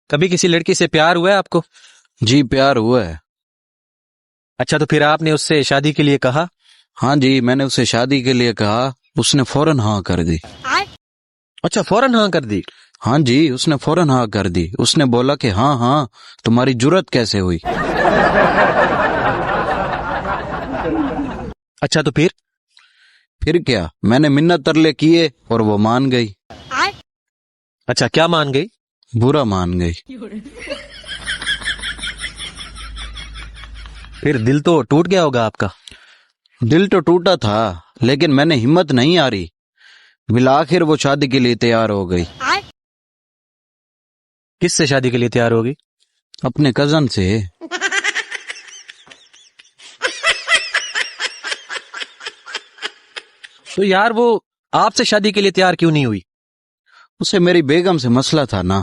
کبھی کسی لڑکی سے پیار ہوا ہے آپ کو؟ جی پیار ہوا ہے۔ اچھا، تو پھر آپ نے اس سے شادی کے لیے کہا؟ ہاں جی، میں نے اسے شادی کے لیے کہا، اس نے فوراً ہاں کر دی۔ اچھا، فوراً ہاں کر دی؟ ہاں جی، اس نے فوراً ہاں کر دی۔ اس نے بولا کہ ہاں ہاں، تمہاری جرت کیسے ہوئی؟ اچھا، تو پھر کیا، میں نے منت ترلے کیے اور وہ مان گئی۔ اچھا، کیا مان گئی؟ برا مان گئی۔ پھر دل تو ٹوٹ گیا ہوگا آپ کا؟ دل تو ٹوٹا تھا، لیکن میں نے ہمت نہیں آ رہی، بالآخر وہ شادی کے لیے تیار ہو گئی۔ کس سے شادی کے لیے تیار ہوگی؟ اپنے کزن سے۔ تو یار وہ آپ سے شادی کے لیے تیار کیوں نہیں ہوئی؟ اسے میری بیگم سے مسئلہ تھا نا۔